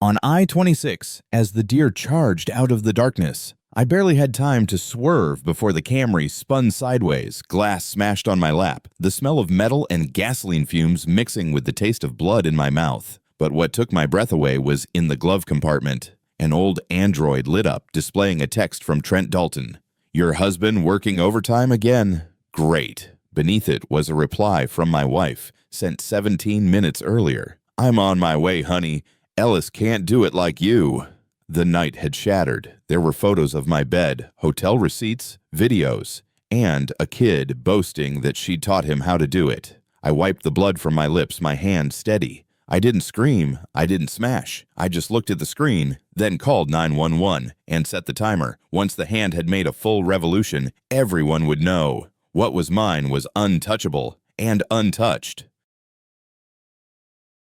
On I-26, as the deer charged out of the darkness, I barely had time to swerve before the Camry spun sideways, glass smashed on my lap, the smell of metal and gasoline fumes mixing with the taste of blood in my mouth. But what took my breath away was in the glove compartment. An old Android lit up, displaying a text from Trent Dalton. "Your husband working overtime again? Great." Beneath it was a reply from my wife, sent 17 minutes earlier. "I'm on my way, honey. Ellis can't do it like you." The night had shattered. There were photos of my bed, hotel receipts, videos, and a kid boasting that she taught him how to do it. I wiped the blood from my lips, my hand steady. I didn't scream, I didn't smash. I just looked at the screen, then called 911 and set the timer. Once the hand had made a full revolution, everyone would know. What was mine was untouchable and untouched.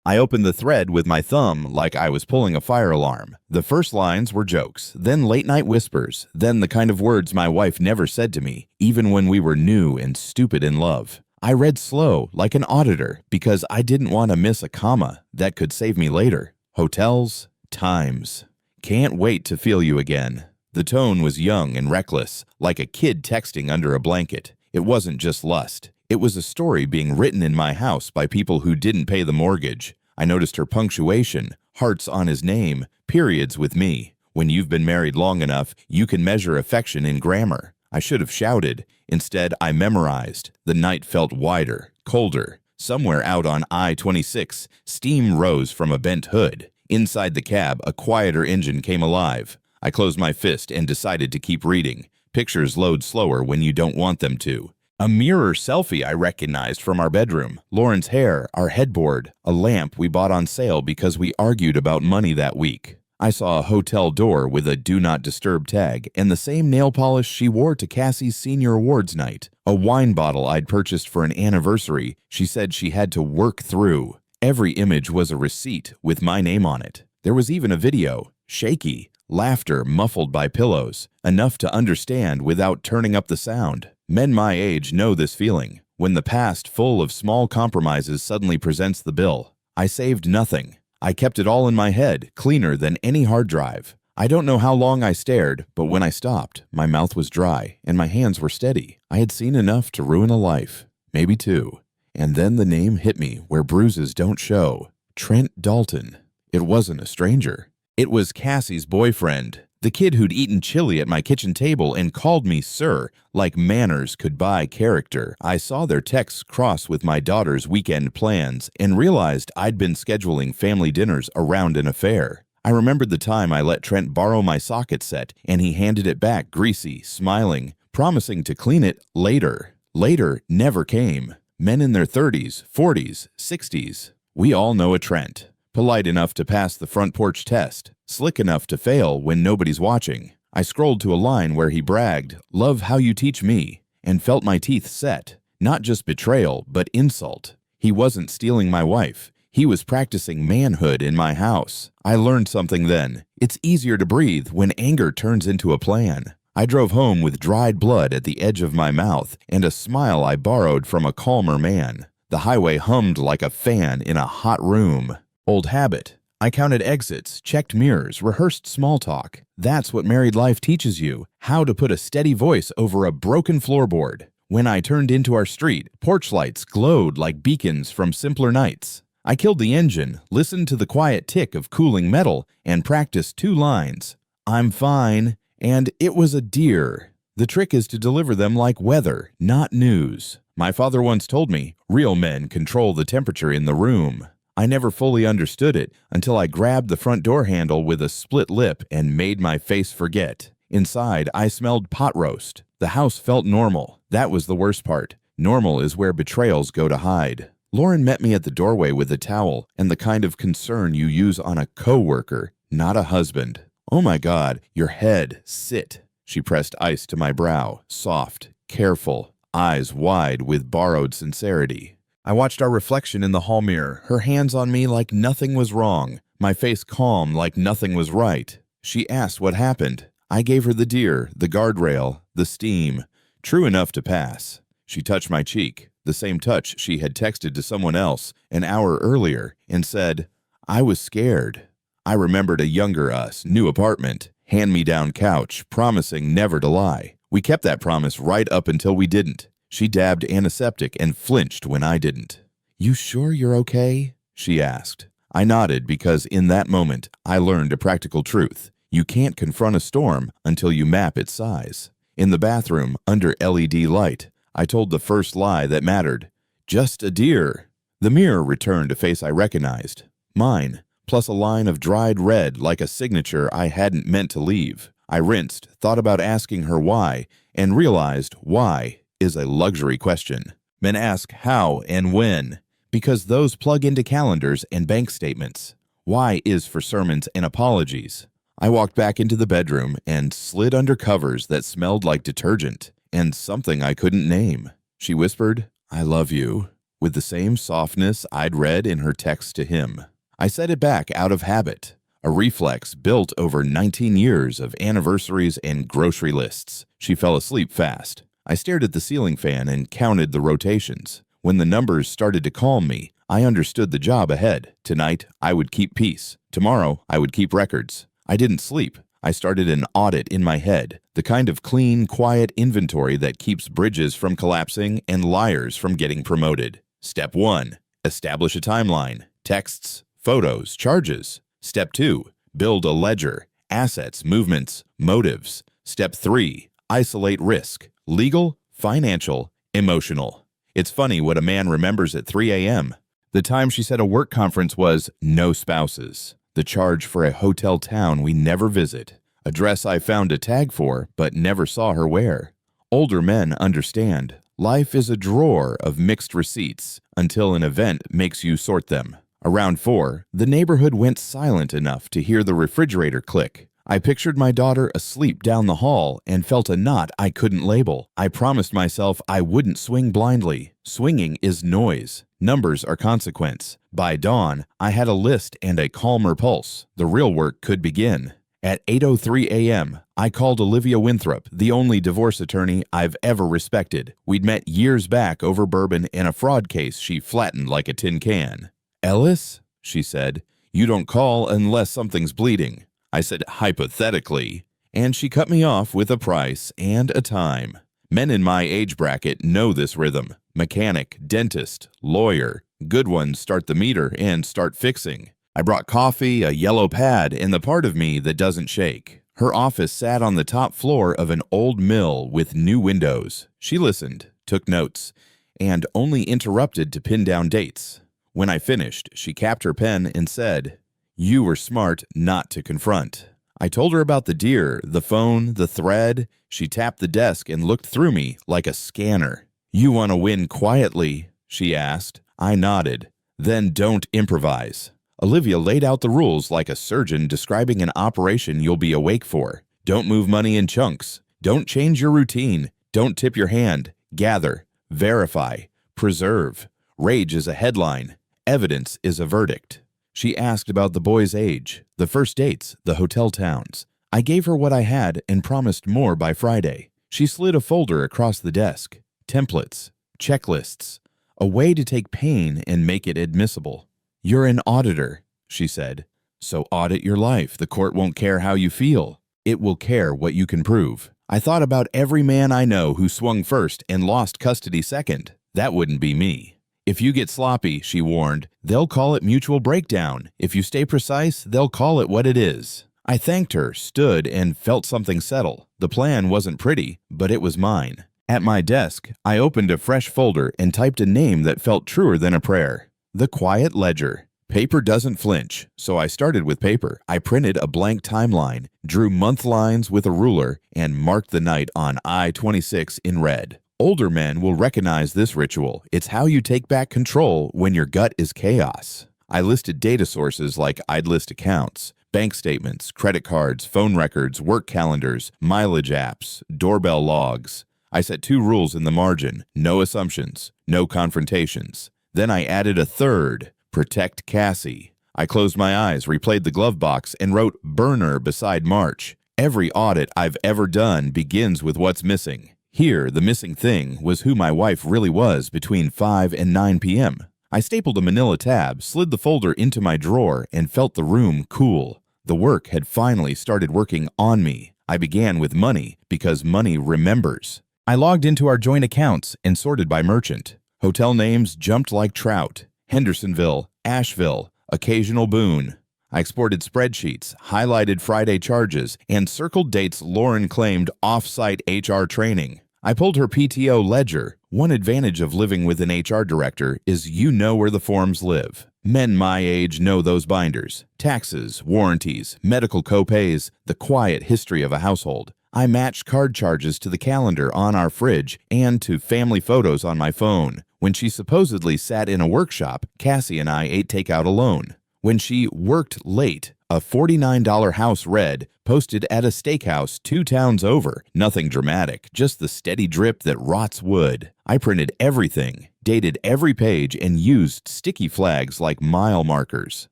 I opened the thread with my thumb like I was pulling a fire alarm. The first lines were jokes, then late-night whispers, then the kind of words my wife never said to me, even when we were new and stupid in love. I read slow, like an auditor, because I didn't want to miss a comma that could save me later. Hotels, times. Can't wait to feel you again. The tone was young and reckless, like a kid texting under a blanket. It wasn't just lust. It was a story being written in my house by people who didn't pay the mortgage. I noticed her punctuation, hearts on his name, periods with me. When you've been married long enough, you can measure affection in grammar. I should have shouted. Instead, I memorized. The night felt wider, colder. Somewhere out on I-26, steam rose from a bent hood. Inside the cab, a quieter engine came alive. I closed my fist and decided to keep reading. Pictures load slower when you don't want them to. A mirror selfie I recognized from our bedroom, Lauren's hair, our headboard, a lamp we bought on sale because we argued about money that week. I saw a hotel door with a "Do Not Disturb" tag and the same nail polish she wore to Cassie's senior awards night. A wine bottle I'd purchased for an anniversary she said she had to work through. Every image was a receipt with my name on it. There was even a video, shaky, laughter muffled by pillows, enough to understand without turning up the sound. Men my age know this feeling, when the past full of small compromises suddenly presents the bill. I saved nothing. I kept it all in my head, cleaner than any hard drive. I don't know how long I stared, but when I stopped, my mouth was dry and my hands were steady. I had seen enough to ruin a life, maybe two. And then the name hit me where bruises don't show. Trent Dalton. It wasn't a stranger. It was Cassie's boyfriend. The kid who'd eaten chili at my kitchen table and called me sir, like manners could buy character. I saw their texts cross with my daughter's weekend plans and realized I'd been scheduling family dinners around an affair. I remembered the time I let Trent borrow my socket set and he handed it back greasy, smiling, promising to clean it later. Later never came. Men in their 30s, 40s, 60s. We all know a Trent. Polite enough to pass the front porch test, slick enough to fail when nobody's watching. I scrolled to a line where he bragged, "Love how you teach me," and felt my teeth set. Not just betrayal, but insult. He wasn't stealing my wife. He was practicing manhood in my house. I learned something then. It's easier to breathe when anger turns into a plan. I drove home with dried blood at the edge of my mouth and a smile I borrowed from a calmer man. The highway hummed like a fan in a hot room. Old habit. I counted exits, checked mirrors, rehearsed small talk. That's what married life teaches you, how to put a steady voice over a broken floorboard. When I turned into our street, porch lights glowed like beacons from simpler nights. I killed the engine, listened to the quiet tick of cooling metal, and practiced 2 lines. "I'm fine," and "It was a deer." The trick is to deliver them like weather, not news. My father once told me, real men control the temperature in the room. I never fully understood it until I grabbed the front door handle with a split lip and made my face forget. Inside, I smelled pot roast. The house felt normal. That was the worst part. Normal is where betrayals go to hide. Lauren met me at the doorway with a towel and the kind of concern you use on a coworker, not a husband. "Oh my God, your head, sit." She pressed ice to my brow, soft, careful, eyes wide with borrowed sincerity. I watched our reflection in the hall mirror, her hands on me like nothing was wrong, my face calm like nothing was right. She asked what happened. I gave her the deer, the guardrail, the steam, true enough to pass. She touched my cheek, the same touch she had texted to someone else an hour earlier, and said, "I was scared. I remembered a younger us, new apartment, hand-me-down couch, promising never to lie. We kept that promise right up until we didn't. She dabbed antiseptic and flinched when I didn't. "You sure you're okay?" she asked. I nodded because in that moment, I learned a practical truth. You can't confront a storm until you map its size. In the bathroom, under LED light, I told the first lie that mattered. "Just a deer." The mirror returned a face I recognized. Mine, plus a line of dried red like a signature I hadn't meant to leave. I rinsed, thought about asking her why, and realized why is a luxury question. Men ask how and when, because those plug into calendars and bank statements. Why is for sermons and apologies. I walked back into the bedroom and slid under covers that smelled like detergent and something I couldn't name. She whispered, "I love you," with the same softness I'd read in her text to him. I said it back out of habit, a reflex built over 19 years of anniversaries and grocery lists. She fell asleep fast. I stared at the ceiling fan and counted the rotations. When the numbers started to calm me, I understood the job ahead. Tonight, I would keep peace. Tomorrow, I would keep records. I didn't sleep. I started an audit in my head, the kind of clean, quiet inventory that keeps bridges from collapsing and liars from getting promoted. Step 1, establish a timeline. Texts, photos, charges. Step 2, build a ledger. Assets, movements, motives. Step 3, isolate risk. Legal, financial, emotional. It's funny what a man remembers at 3 a.m. The time she said a work conference was no spouses. The charge for a hotel town we never visit. A dress I found a tag for but never saw her wear. Older men understand. Life is a drawer of mixed receipts until an event makes you sort them. Around 4, the neighborhood went silent enough to hear the refrigerator click. I pictured my daughter asleep down the hall and felt a knot I couldn't label. I promised myself I wouldn't swing blindly. Swinging is noise. Numbers are consequence. By dawn, I had a list and a calmer pulse. The real work could begin. At 8:03 a.m., I called Olivia Winthrop, the only divorce attorney I've ever respected. We'd met years back over bourbon and a fraud case she flattened like a tin can. "Ellis," she said, "you don't call unless something's bleeding." I said, "Hypothetically," and she cut me off with a price and a time. Men in my age bracket know this rhythm. Mechanic, dentist, lawyer. Good ones start the meter and start fixing. I brought coffee, a yellow pad, and the part of me that doesn't shake. Her office sat on the top floor of an old mill with new windows. She listened, took notes, and only interrupted to pin down dates. When I finished, she capped her pen and said, "You were smart not to confront." I told her about the deer, the phone, the thread. She tapped the desk and looked through me like a scanner. "You want to win quietly?" she asked. I nodded. "Then don't improvise." Olivia laid out the rules like a surgeon describing an operation you'll be awake for. Don't move money in chunks. Don't change your routine. Don't tip your hand. Gather. Verify. Preserve. Rage is a headline. Evidence is a verdict. She asked about the boy's age, the first dates, the hotel towns. I gave her what I had and promised more by Friday. She slid a folder across the desk. Templates, checklists, a way to take pain and make it admissible. "You're an auditor," she said. "So audit your life. The court won't care how you feel. It will care what you can prove." I thought about every man I know who swung first and lost custody second. That wouldn't be me. "If you get sloppy," she warned, "they'll call it mutual breakdown. If you stay precise, they'll call it what it is." I thanked her, stood, and felt something settle. The plan wasn't pretty, but it was mine. At my desk, I opened a fresh folder and typed a name that felt truer than a prayer. The Quiet Ledger. Paper doesn't flinch, so I started with paper. I printed a blank timeline, drew month lines with a ruler, and marked the night on I-26 in red. Older men will recognize this ritual. It's how you take back control when your gut is chaos. I listed data sources like I'd list accounts, bank statements, credit cards, phone records, work calendars, mileage apps, doorbell logs. I set 2 rules in the margin: no assumptions, no confrontations. Then I added a third: protect Cassie. I closed my eyes, replayed the glove box, and wrote burner beside March. Every audit I've ever done begins with what's missing. Here, the missing thing was who my wife really was between 5 and 9 p.m. I stapled a manila tab, slid the folder into my drawer, and felt the room cool. The work had finally started working on me. I began with money because money remembers. I logged into our joint accounts and sorted by merchant. Hotel names jumped like trout. Hendersonville, Asheville, occasional boon. I exported spreadsheets, highlighted Friday charges, and circled dates Lauren claimed off-site HR training. I pulled her PTO ledger. One advantage of living with an HR director is you know where the forms live. Men my age know those binders. Taxes, warranties, medical copays, the quiet history of a household. I matched card charges to the calendar on our fridge and to family photos on my phone. When she supposedly sat in a workshop, Cassie and I ate takeout alone. When she worked late, a $49 house red posted at a steakhouse 2 towns over. Nothing dramatic, just the steady drip that rots wood. I printed everything, dated every page, and used sticky flags like mile markers.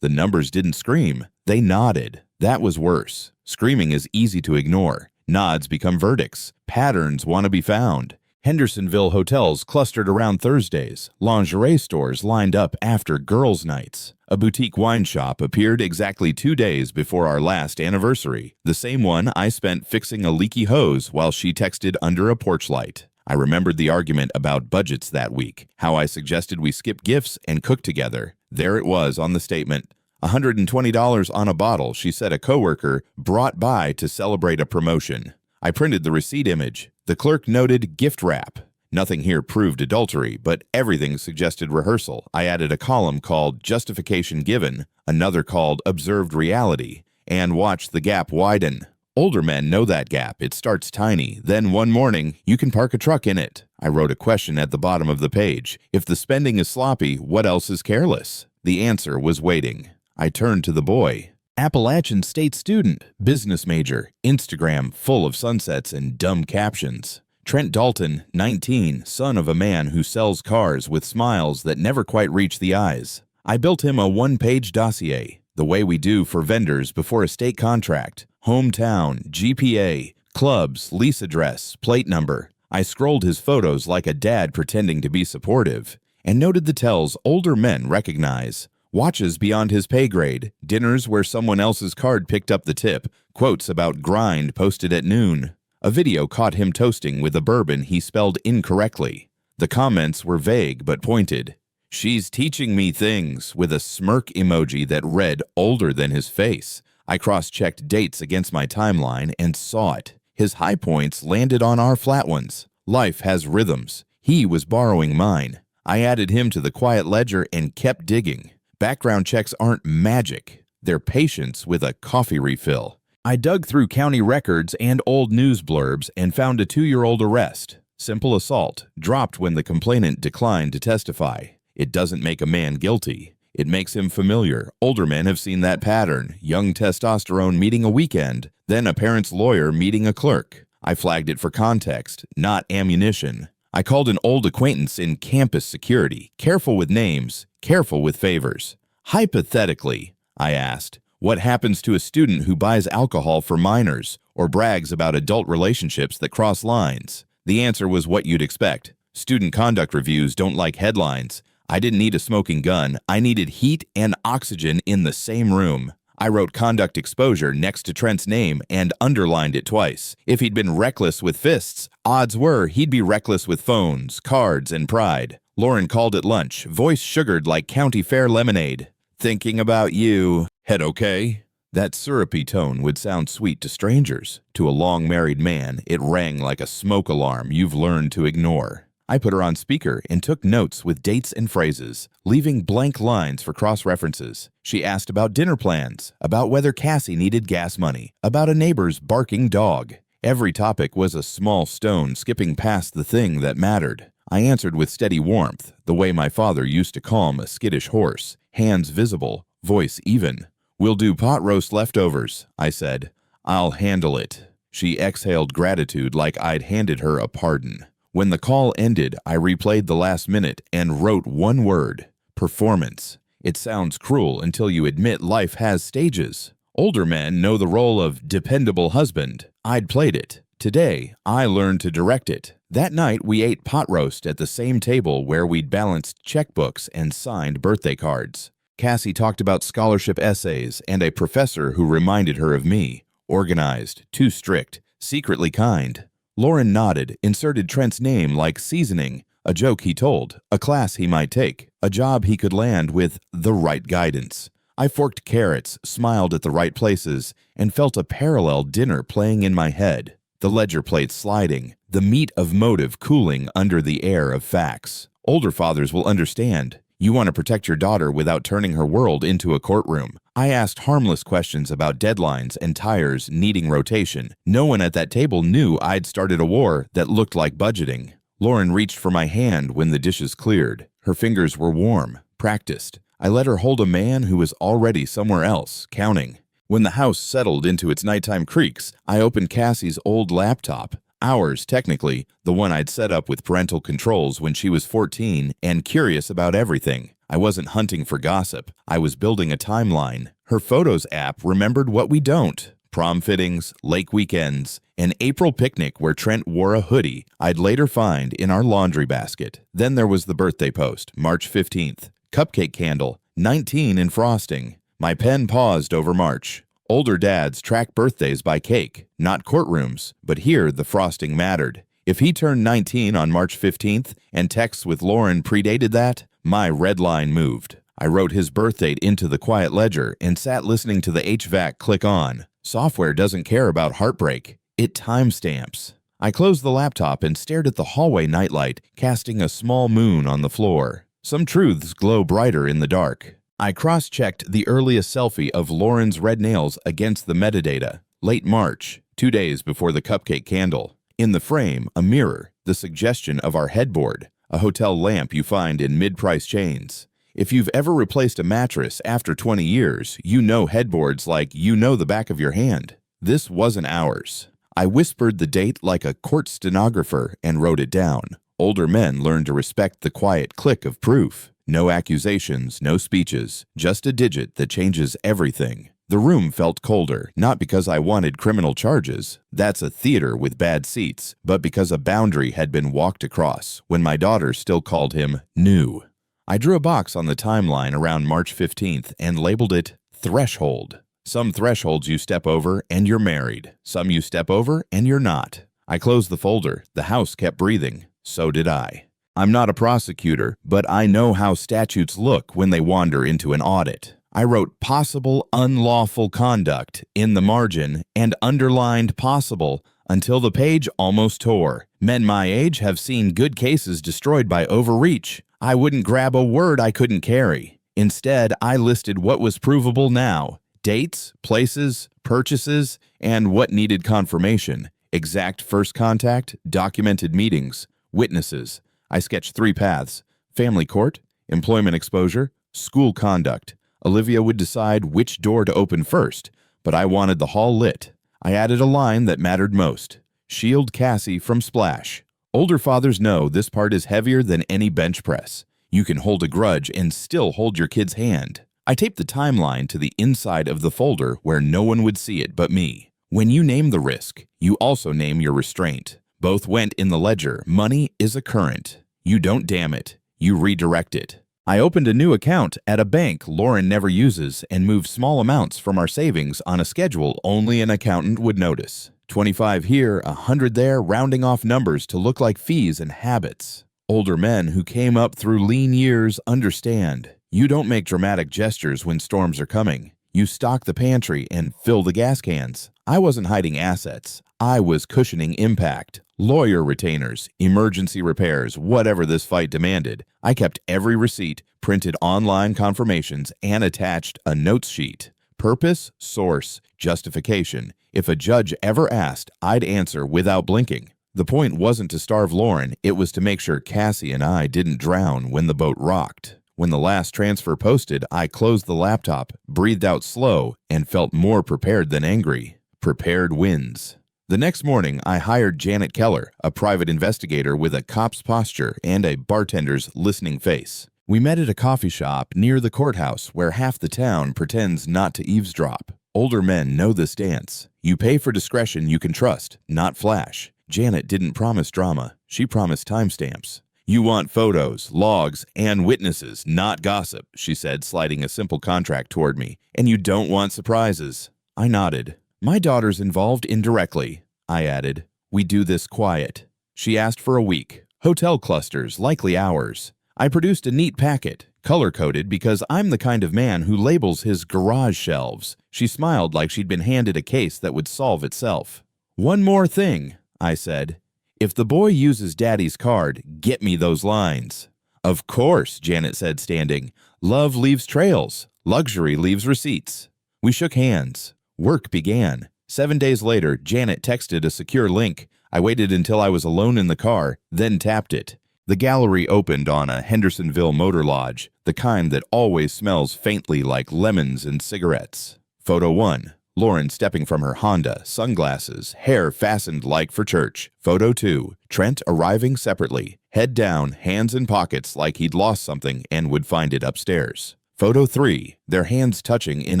The numbers didn't scream, they nodded. That was worse. Screaming is easy to ignore. Nods become verdicts. Patterns want to be found. Hendersonville hotels clustered around Thursdays. Lingerie stores lined up after girls' nights. A boutique wine shop appeared exactly 2 days before our last anniversary. The same one I spent fixing a leaky hose while she texted under a porch light. I remembered the argument about budgets that week, how I suggested we skip gifts and cook together. There it was on the statement. $120 on a bottle she said a coworker brought by to celebrate a promotion. I printed the receipt image. The clerk noted gift wrap. Nothing here proved adultery, but everything suggested rehearsal. I added a column called Justification Given, another called Observed Reality, and watched the gap widen. Older men know that gap. It starts tiny. Then one morning, you can park a truck in it. I wrote a question at the bottom of the page. If the spending is sloppy, what else is careless? The answer was waiting. I turned to the boy. Appalachian State student, business major, Instagram full of sunsets and dumb captions. Trent Dalton, 19, son of a man who sells cars with smiles that never quite reach the eyes. I built him a 1-page dossier, the way we do for vendors before a state contract. Hometown, GPA, clubs, lease address, plate number. I scrolled his photos like a dad pretending to be supportive, and noted the tells older men recognize. Watches beyond his pay grade, dinners where someone else's card picked up the tip, quotes about grind posted at noon. A video caught him toasting with a bourbon he spelled incorrectly. The comments were vague but pointed. She's teaching me things, with a smirk emoji that read older than his face. I cross-checked dates against my timeline and saw it. His high points landed on our flat ones. Life has rhythms. He was borrowing mine. I added him to the quiet ledger and kept digging. Background checks aren't magic. They're patience with a coffee refill. I dug through county records and old news blurbs and found a 2-year-old arrest. Simple assault, dropped when the complainant declined to testify. It doesn't make a man guilty. It makes him familiar. Older men have seen that pattern. Young testosterone meeting a weekend, then a parent's lawyer meeting a clerk. I flagged it for context, not ammunition. I called an old acquaintance in campus security. Careful with names, careful with favors. Hypothetically, I asked, what happens to a student who buys alcohol for minors or brags about adult relationships that cross lines? The answer was what you'd expect. Student conduct reviews don't like headlines. I didn't need a smoking gun. I needed heat and oxygen in the same room. I wrote conduct exposure next to Trent's name and underlined it twice. If he'd been reckless with fists, odds were he'd be reckless with phones, cards, and pride. Lauren called at lunch, voice sugared like county fair lemonade. Thinking about you. Head okay? That syrupy tone would sound sweet to strangers. To a long-married man, it rang like a smoke alarm you've learned to ignore. I put her on speaker and took notes with dates and phrases, leaving blank lines for cross-references. She asked about dinner plans, about whether Cassie needed gas money, about a neighbor's barking dog. Every topic was a small stone skipping past the thing that mattered. I answered with steady warmth, the way my father used to calm a skittish horse, hands visible, voice even. "We'll do pot roast leftovers," I said. "I'll handle it." She exhaled gratitude like I'd handed her a pardon. When the call ended, I replayed the last minute and wrote one word: performance. It sounds cruel until you admit life has stages. Older men know the role of dependable husband. I'd played it. Today, I learned to direct it. That night, we ate pot roast at the same table where we'd balanced checkbooks and signed birthday cards. Cassie talked about scholarship essays and a professor who reminded her of me. Organized, too strict, secretly kind. Lauren nodded, inserted Trent's name like seasoning, a joke he told, a class he might take, a job he could land with the right guidance. I forked carrots, smiled at the right places, and felt a parallel dinner playing in my head. The ledger plate sliding, the meat of motive cooling under the air of facts. Older fathers will understand. You want to protect your daughter without turning her world into a courtroom. I asked harmless questions about deadlines and tires needing rotation. No one at that table knew I'd started a war that looked like budgeting. Lauren reached for my hand when the dishes cleared. Her fingers were warm, practiced. I let her hold a man who was already somewhere else, counting. When the house settled into its nighttime creaks, I opened Cassie's old laptop. Ours, technically, the one I'd set up with parental controls when she was 14 and curious about everything. I wasn't hunting for gossip. I was building a timeline. Her Photos app remembered what we don't. Prom fittings, lake weekends, an April picnic where Trent wore a hoodie I'd later find in our laundry basket. Then there was the birthday post, March 15th. Cupcake candle, 19 in frosting. My pen paused over March. Older dads track birthdays by cake, not courtrooms, but here the frosting mattered. If he turned 19 on March 15th and texts with Lauren predated that, my red line moved. I wrote his birth date into the quiet ledger and sat listening to the HVAC click on. Software doesn't care about heartbreak. It timestamps. I closed the laptop and stared at the hallway nightlight, casting a small moon on the floor. Some truths glow brighter in the dark. I cross-checked the earliest selfie of Lauren's red nails against the metadata. Late March, 2 days before the cupcake candle. In the frame, a mirror, the suggestion of our headboard, a hotel lamp you find in mid-price chains. If you've ever replaced a mattress after 20 years, you know headboards like you know the back of your hand. This wasn't ours. I whispered the date like a court stenographer and wrote it down. Older men learn to respect the quiet click of proof. No accusations, no speeches, just a digit that changes everything. The room felt colder, not because I wanted criminal charges. That's a theater with bad seats, but because a boundary had been walked across when my daughter still called him new. I drew a box on the timeline around March 15th and labeled it Threshold. Some thresholds you step over and you're married. Some you step over and you're not. I closed the folder. The house kept breathing. So did I. I'm not a prosecutor, but I know how statutes look when they wander into an audit. I wrote possible unlawful conduct in the margin and underlined possible until the page almost tore. Men my age have seen good cases destroyed by overreach. I wouldn't grab a word I couldn't carry. Instead, I listed what was provable now: dates, places, purchases, and what needed confirmation. Exact first contact, documented meetings, witnesses. I sketched 3 paths: family court, employment exposure, school conduct. Olivia would decide which door to open first, but I wanted the hall lit. I added a line that mattered most: shield Cassie from splash. Older fathers know this part is heavier than any bench press. You can hold a grudge and still hold your kid's hand. I taped the timeline to the inside of the folder where no one would see it but me. When you name the risk, you also name your restraint. Both went in the ledger. Money is a current. You don't dam it. You redirect it. I opened a new account at a bank Lauren never uses and moved small amounts from our savings on a schedule only an accountant would notice. 25 here, 100 there, rounding off numbers to look like fees and habits. Older men who came up through lean years understand. You don't make dramatic gestures when storms are coming. You stock the pantry and fill the gas cans. I wasn't hiding assets. I was cushioning impact. Lawyer retainers, emergency repairs, whatever this fight demanded. I kept every receipt, printed online confirmations, and attached a notes sheet. Purpose, source, justification. If a judge ever asked, I'd answer without blinking. The point wasn't to starve Lauren, it was to make sure Cassie and I didn't drown when the boat rocked. When the last transfer posted, I closed the laptop, breathed out slow, and felt more prepared than angry. Prepared wins. The next morning, I hired Janet Keller, a private investigator with a cop's posture and a bartender's listening face. We met at a coffee shop near the courthouse where half the town pretends not to eavesdrop. Older men know this dance. You pay for discretion you can trust, not flash. Janet didn't promise drama. She promised timestamps. You want photos, logs, and witnesses, not gossip, she said, sliding a simple contract toward me. And you don't want surprises. I nodded. My daughter's involved indirectly, I added. We do this quiet. She asked for a week. Hotel clusters, likely hours. I produced a neat packet, color-coded because I'm the kind of man who labels his garage shelves. She smiled like she'd been handed a case that would solve itself. One more thing, I said. If the boy uses Daddy's card, get me those lines. Of course, Janet said, standing. Love leaves trails. Luxury leaves receipts. We shook hands. Work began. 7 days later, Janet texted a secure link. I waited until I was alone in the car, then tapped it. The gallery opened on a Hendersonville motor lodge, the kind that always smells faintly like lemons and cigarettes. Photo 1. Lauren stepping from her Honda, sunglasses, hair fastened like for church. Photo 2. Trent arriving separately, head down, hands in pockets like he'd lost something and would find it upstairs. Photo 3. Their hands touching in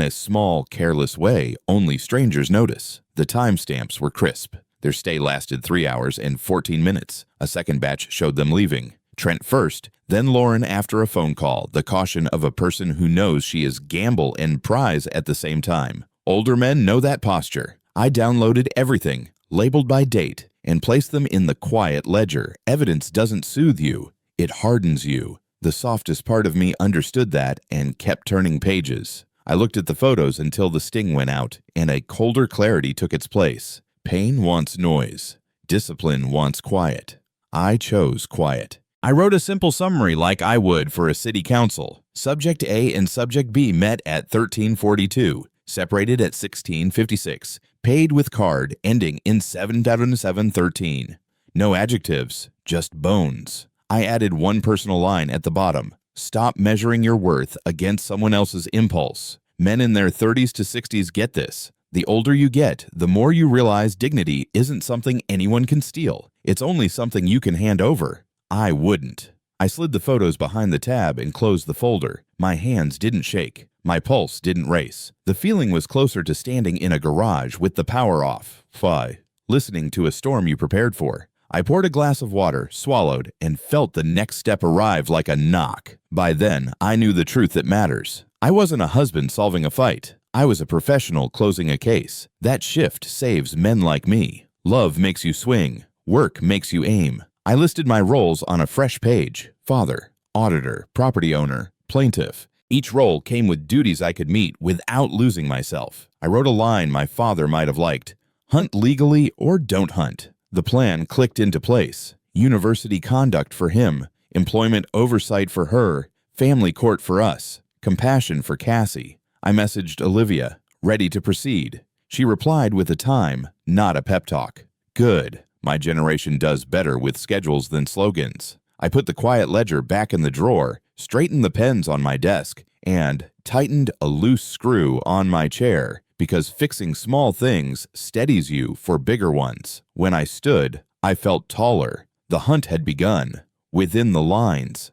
a small, careless way only strangers notice. The timestamps were crisp. Their stay lasted 3 hours and 14 minutes. A second batch showed them leaving. Trent first, then Lauren after a phone call, the caution of a person who knows she is gamble and prize at the same time. Older men know that posture. I downloaded everything, labeled by date, and placed them in the quiet ledger. Evidence doesn't soothe you. It hardens you. The softest part of me understood that and kept turning pages. I looked at the photos until the sting went out and a colder clarity took its place. Pain wants noise. Discipline wants quiet. I chose quiet. I wrote a simple summary like I would for a city council. Subject A and Subject B met at 1342. Separated at 1656, paid with card ending in 77713. No adjectives, just bones. I added one personal line at the bottom. Stop measuring your worth against someone else's impulse. Men in their 30s to 60s get this. The older you get, the more you realize dignity isn't something anyone can steal. It's only something you can hand over. I wouldn't. I slid the photos behind the tab and closed the folder. My hands didn't shake. My pulse didn't race. The feeling was closer to standing in a garage with the power off. Listening to a storm you prepared for. I poured a glass of water, swallowed, and felt the next step arrive like a knock. By then, I knew the truth that matters. I wasn't a husband solving a fight. I was a professional closing a case. That shift saves men like me. Love makes you swing. Work makes you aim. I listed my roles on a fresh page. Father, auditor, property owner, plaintiff. Each role came with duties I could meet without losing myself. I wrote a line my father might have liked. Hunt legally or don't hunt. The plan clicked into place. University conduct for him. Employment oversight for her. Family court for us. Compassion for Cassie. I messaged Olivia, ready to proceed. She replied with a time, not a pep talk. Good. My generation does better with schedules than slogans. I put the quiet ledger back in the drawer, straightened the pens on my desk, and tightened a loose screw on my chair because fixing small things steadies you for bigger ones. When I stood, I felt taller. The hunt had begun. Within the lines.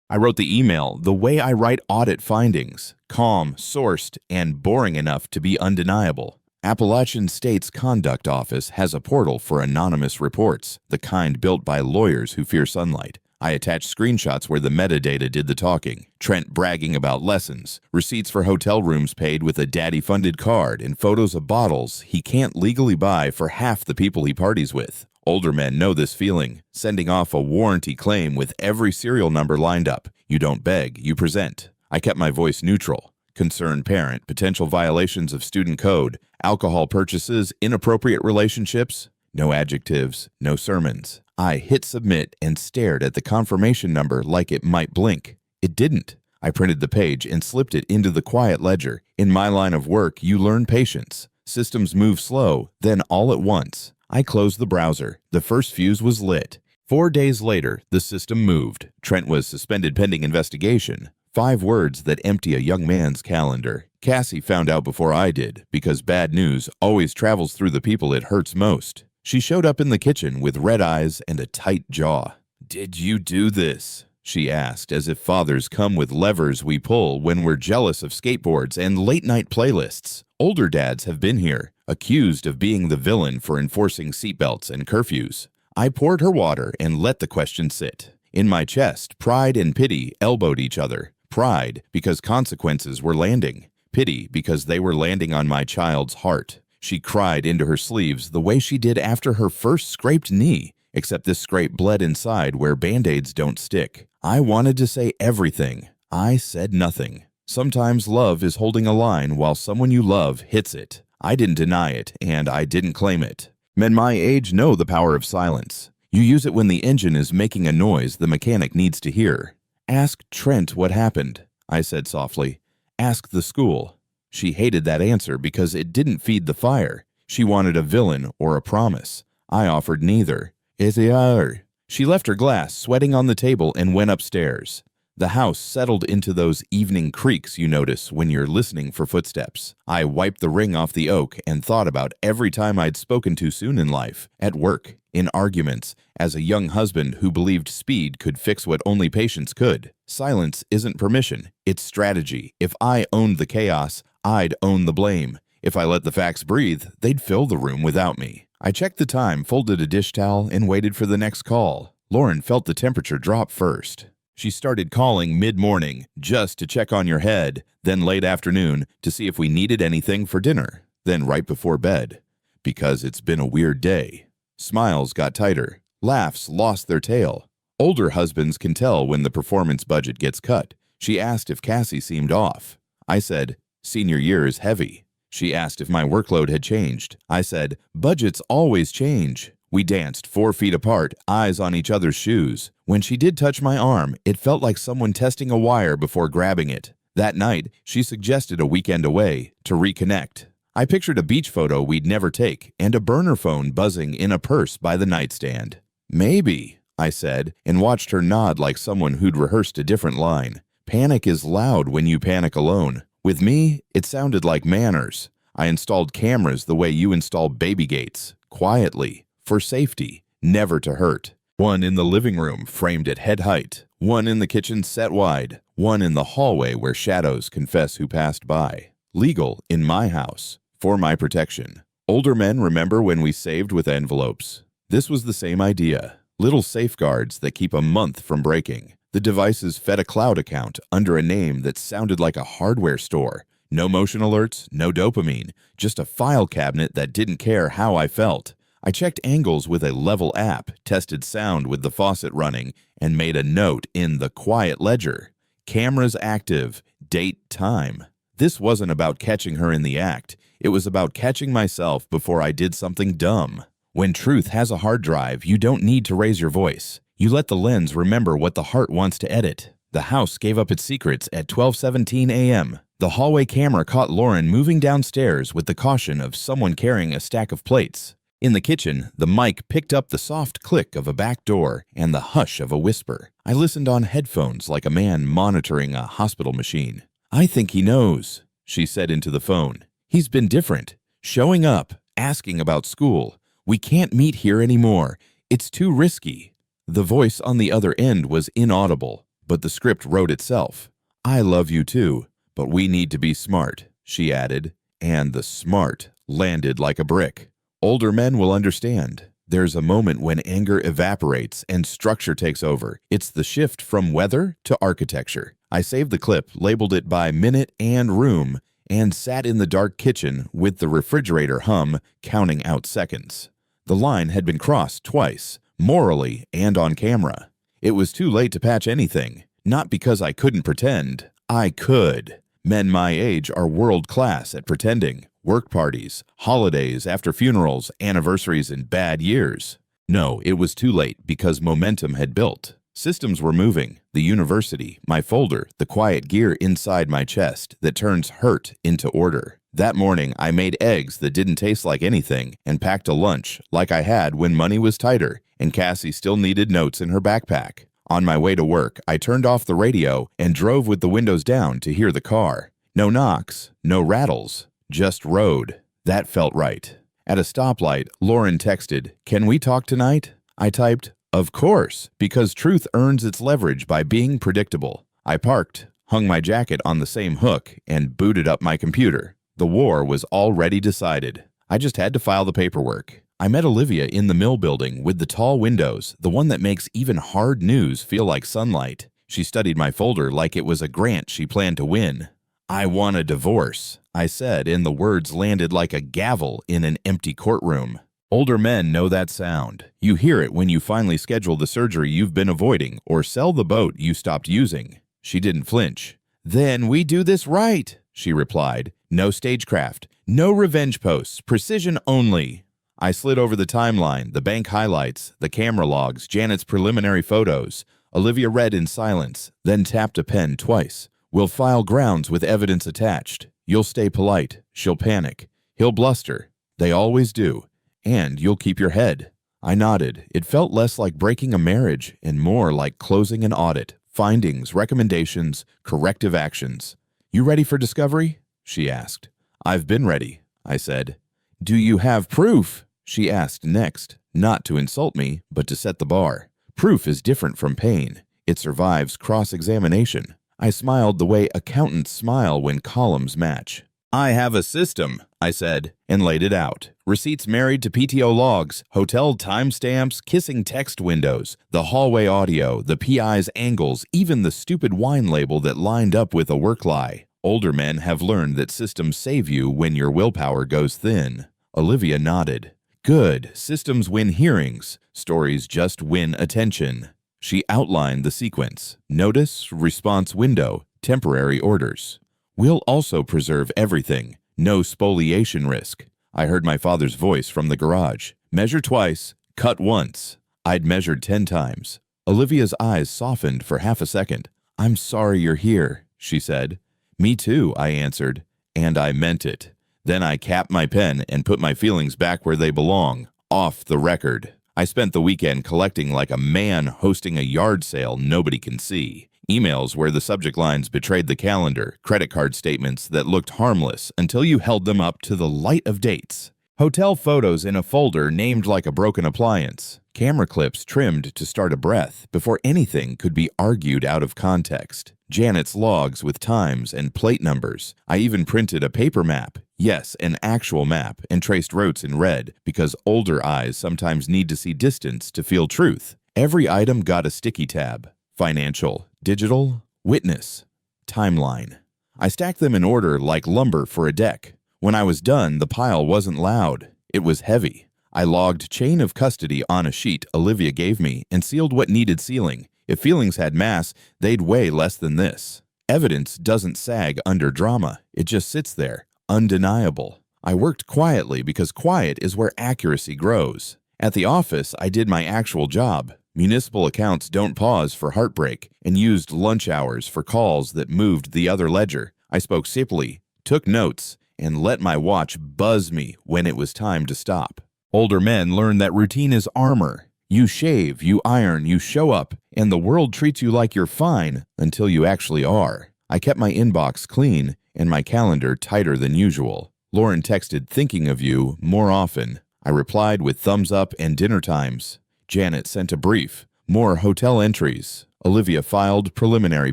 I wrote the email the way I write audit findings, calm, sourced, and boring enough to be undeniable. Appalachian State's Conduct Office has a portal for anonymous reports, the kind built by lawyers who fear sunlight. I attached screenshots where the metadata did the talking, Trent bragging about lessons, receipts for hotel rooms paid with a daddy-funded card, and photos of bottles he can't legally buy for half the people he parties with. Older men know this feeling, sending off a warranty claim with every serial number lined up. You don't beg, you present. I kept my voice neutral. Concerned parent, potential violations of student code, alcohol purchases, inappropriate relationships. No adjectives, no sermons. I hit submit and stared at the confirmation number like it might blink. It didn't. I printed the page and slipped it into the quiet ledger. In my line of work, you learn patience. Systems move slow, then all at once. I closed the browser. The first fuse was lit. 4 days later, the system moved. Trent was suspended pending investigation. 5 words that empty a young man's calendar. Cassie found out before I did, because bad news always travels through the people it hurts most. She showed up in the kitchen with red eyes and a tight jaw. "Did you do this?" she asked, as if fathers come with levers we pull when we're jealous of skateboards and late-night playlists. Older dads have been here, accused of being the villain for enforcing seatbelts and curfews. I poured her water and let the question sit. In my chest, pride and pity elbowed each other. Pride, because consequences were landing. Pity, because they were landing on my child's heart. She cried into her sleeves the way she did after her first scraped knee, except this scrape bled inside where Band-Aids don't stick. I wanted to say everything. I said nothing. Sometimes love is holding a line while someone you love hits it. I didn't deny it, and I didn't claim it. Men my age know the power of silence. You use it when the engine is making a noise the mechanic needs to hear. Ask Trent what happened, I said softly. Ask the school. She hated that answer because it didn't feed the fire. She wanted a villain or a promise. I offered neither. She left her glass sweating on the table and went upstairs. The house settled into those evening creaks you notice when you're listening for footsteps. I wiped the ring off the oak and thought about every time I'd spoken too soon in life, at work, in arguments, as a young husband who believed speed could fix what only patience could. Silence isn't permission, it's strategy. If I owned the chaos, I'd own the blame. If I let the facts breathe, they'd fill the room without me. I checked the time, folded a dish towel, and waited for the next call. Lauren felt the temperature drop first. She started calling mid-morning just to check on your head, then late afternoon to see if we needed anything for dinner, then right before bed. Because it's been a weird day. Smiles got tighter. Laughs lost their tail. Older husbands can tell when the performance budget gets cut. She asked if Cassie seemed off. I said, senior year is heavy. She asked if my workload had changed. I said, budgets always change. We danced 4 feet apart, eyes on each other's shoes. When she did touch my arm, it felt like someone testing a wire before grabbing it. That night, she suggested a weekend away, to reconnect. I pictured a beach photo we'd never take and a burner phone buzzing in a purse by the nightstand. Maybe, I said, and watched her nod like someone who'd rehearsed a different line. Panic is loud when you panic alone. With me, it sounded like manners. I installed cameras the way you install baby gates, quietly. For safety, never to hurt. One in the living room framed at head height, one in the kitchen set wide, one in the hallway where shadows confess who passed by. Legal in my house, for my protection. Older men remember when we saved with envelopes. This was the same idea. Little safeguards that keep a month from breaking. The devices fed a cloud account under a name that sounded like a hardware store. No motion alerts, no dopamine, just a file cabinet that didn't care how I felt. I checked angles with a level app, tested sound with the faucet running, and made a note in the quiet ledger. Cameras active, date, time. This wasn't about catching her in the act. It was about catching myself before I did something dumb. When truth has a hard drive, you don't need to raise your voice. You let the lens remember what the heart wants to edit. The house gave up its secrets at 12:17 a.m. The hallway camera caught Lauren moving downstairs with the caution of someone carrying a stack of plates. In the kitchen, the mic picked up the soft click of a back door and the hush of a whisper. I listened on headphones like a man monitoring a hospital machine. I think he knows, she said into the phone. He's been different, showing up, asking about school. We can't meet here anymore. It's too risky. The voice on the other end was inaudible, but the script wrote itself. I love you too, but we need to be smart, she added, and the smart landed like a brick. Older men will understand. There's a moment when anger evaporates and structure takes over. It's the shift from weather to architecture. I saved the clip, labeled it by minute and room, and sat in the dark kitchen with the refrigerator hum counting out seconds. The line had been crossed twice, morally and on camera. It was too late to patch anything. Not because I couldn't pretend. I could. Men my age are world-class at pretending. Work parties, holidays after funerals, anniversaries in bad years. No, it was too late because momentum had built. Systems were moving. The university, my folder, the quiet gear inside my chest that turns hurt into order. That morning, I made eggs that didn't taste like anything and packed a lunch like I had when money was tighter and Cassie still needed notes in her backpack. On my way to work, I turned off the radio and drove with the windows down to hear the car. No knocks, no rattles. Just road. That felt right. At a stoplight, Lauren texted, "Can we talk tonight?" I typed, Of course, because truth earns its leverage by being predictable. I parked, hung my jacket on the same hook, and booted up my computer. The war was already decided. I just had to file the paperwork. I met Olivia in the mill building with the tall windows, the one that makes even hard news feel like sunlight. She studied my folder like it was a grant she planned to win. "I want a divorce," I said, and the words landed like a gavel in an empty courtroom. Older men know that sound. You hear it when you finally schedule the surgery you've been avoiding or sell the boat you stopped using. She didn't flinch. "Then we do this right," she replied. "No stagecraft, no revenge posts, precision only." I slid over the timeline, the bank highlights, the camera logs, Janet's preliminary photos. Olivia read in silence, then tapped a pen twice. "We'll file grounds with evidence attached. You'll stay polite. She'll panic. He'll bluster. They always do. And you'll keep your head." I nodded. It felt less like breaking a marriage and more like closing an audit. Findings, recommendations, corrective actions. "You ready for discovery?" she asked. "I've been ready," I said. "Do you have proof?" she asked next, not to insult me, but to set the bar. Proof is different from pain. It survives cross-examination. I smiled the way accountants smile when columns match. "I have a system," I said, and laid it out. Receipts married to PTO logs, hotel timestamps, kissing text windows, the hallway audio, the PI's angles, even the stupid wine label that lined up with a work lie. Older men have learned that systems save you when your willpower goes thin. Olivia nodded. "Good. Systems win hearings. Stories just win attention." She outlined the sequence. Notice, response window, temporary orders. "We'll also preserve everything. No spoliation risk." I heard my father's voice from the garage. "Measure twice, cut once." I'd measured 10 times. Olivia's eyes softened for half a second. "I'm sorry you're here," she said. "Me too," I answered, and I meant it. Then I capped my pen and put my feelings back where they belong, off the record. I spent the weekend collecting like a man hosting a yard sale nobody can see. Emails where the subject lines betrayed the calendar, credit card statements that looked harmless until you held them up to the light of dates. Hotel photos in a folder named like a broken appliance. Camera clips trimmed to start a breath before anything could be argued out of context. Janet's logs with times and plate numbers. I even printed a paper map. Yes, an actual map, and traced routes in red because older eyes sometimes need to see distance to feel truth. Every item got a sticky tab. Financial, digital, witness, timeline. I stacked them in order like lumber for a deck. When I was done, the pile wasn't loud. It was heavy. I logged chain of custody on a sheet Olivia gave me and sealed what needed sealing. If feelings had mass, they'd weigh less than this. Evidence doesn't sag under drama. It just sits there, undeniable. I worked quietly because quiet is where accuracy grows. At the office, I did my actual job. Municipal accounts don't pause for heartbreak, and used lunch hours for calls that moved the other ledger. I spoke simply, took notes, and let my watch buzz me when it was time to stop. Older men learn that routine is armor. You shave, you iron, you show up, and the world treats you like you're fine until you actually are. I kept my inbox clean and my calendar tighter than usual. Lauren texted thinking of you more often. I replied with thumbs up and dinner times. Janet sent a brief. More hotel entries. Olivia filed preliminary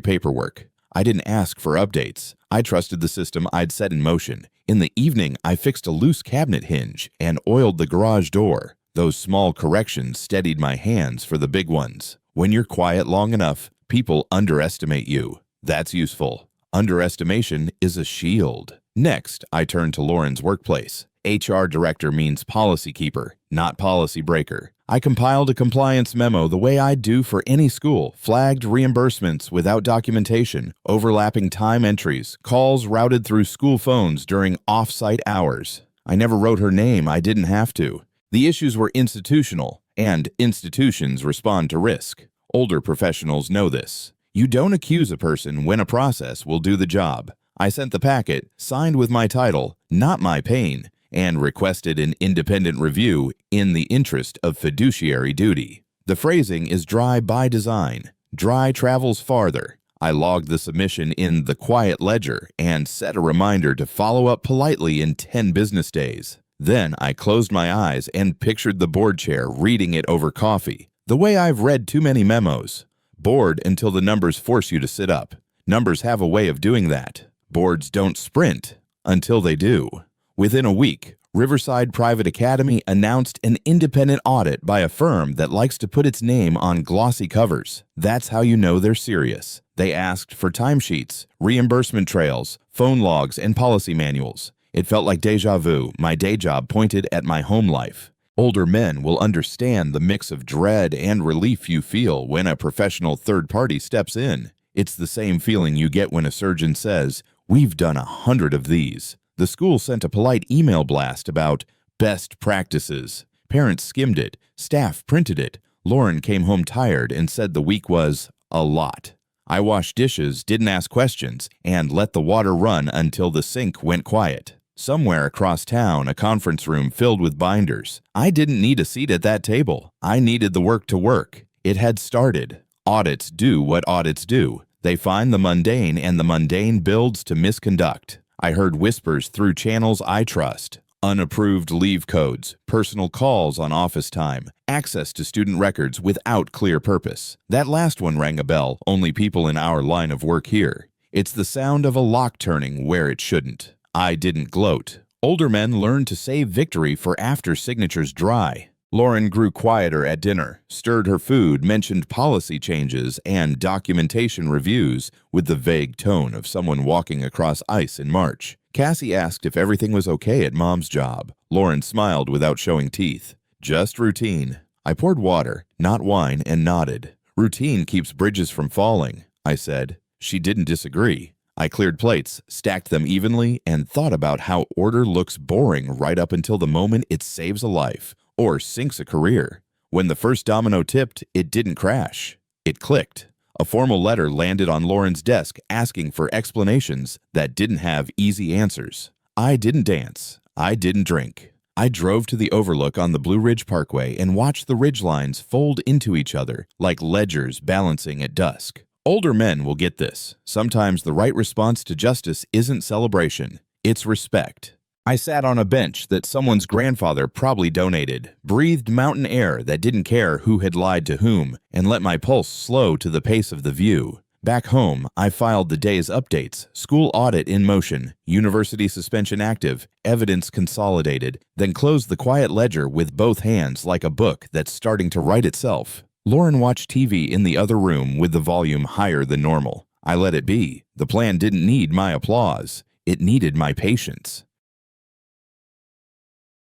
paperwork. I didn't ask for updates. I trusted the system I'd set in motion. In the evening, I fixed a loose cabinet hinge and oiled the garage door. Those small corrections steadied my hands for the big ones. When you're quiet long enough, people underestimate you. That's useful. Underestimation is a shield. Next, I turned to Lauren's workplace. HR director means policy keeper, not policy breaker. I compiled a compliance memo the way I'd do for any school, flagged reimbursements without documentation, overlapping time entries, calls routed through school phones during off-site hours. I never wrote her name, I didn't have to. The issues were institutional, and institutions respond to risk. Older professionals know this. You don't accuse a person when a process will do the job. I sent the packet, signed with my title, not my pain, and requested an independent review in the interest of fiduciary duty. The phrasing is dry by design. Dry travels farther. I logged the submission in the quiet ledger and set a reminder to follow up politely in 10 business days. Then I closed my eyes and pictured the board chair reading it over coffee. The way I've read too many memos. Bored until the numbers force you to sit up. Numbers have a way of doing that. Boards don't sprint until they do. Within a week, Riverside Private Academy announced an independent audit by a firm that likes to put its name on glossy covers. That's how you know they're serious. They asked for timesheets, reimbursement trails, phone logs, and policy manuals. It felt like deja vu. My day job pointed at my home life. Older men will understand the mix of dread and relief you feel when a professional third party steps in. It's the same feeling you get when a surgeon says, "We've done 100 of these." The school sent a polite email blast about best practices. Parents skimmed it. Staff printed it. Lauren came home tired and said the week was a lot. I washed dishes, didn't ask questions, and let the water run until the sink went quiet. Somewhere across town, a conference room filled with binders. I didn't need a seat at that table. I needed the work to work. It had started. Audits do what audits do. They find the mundane, and the mundane builds to misconduct. I heard whispers through channels I trust. Unapproved leave codes, personal calls on office time, access to student records without clear purpose. That last one rang a bell, only people in our line of work hear. It's the sound of a lock turning where it shouldn't. I didn't gloat. Older men learned to save victory for after signatures dry. Lauren grew quieter at dinner, stirred her food, mentioned policy changes and documentation reviews with the vague tone of someone walking across ice in March. Cassie asked if everything was okay at Mom's job. Lauren smiled without showing teeth. Just routine. I poured water, not wine, and nodded. Routine keeps bridges from falling, I said. She didn't disagree. I cleared plates, stacked them evenly, and thought about how order looks boring right up until the moment it saves a life. Or sinks a career. When the first domino tipped, it didn't crash. It clicked. A formal letter landed on Lauren's desk asking for explanations that didn't have easy answers. I didn't dance. I didn't drink. I drove to the overlook on the Blue Ridge Parkway and watched the ridgelines fold into each other like ledgers balancing at dusk. Older men will get this. Sometimes the right response to justice isn't celebration. It's respect. I sat on a bench that someone's grandfather probably donated, breathed mountain air that didn't care who had lied to whom, and let my pulse slow to the pace of the view. Back home, I filed the day's updates, school audit in motion, university suspension active, evidence consolidated, then closed the quiet ledger with both hands like a book that's starting to write itself. Lauren watched TV in the other room with the volume higher than normal. I let it be. The plan didn't need my applause. It needed my patience.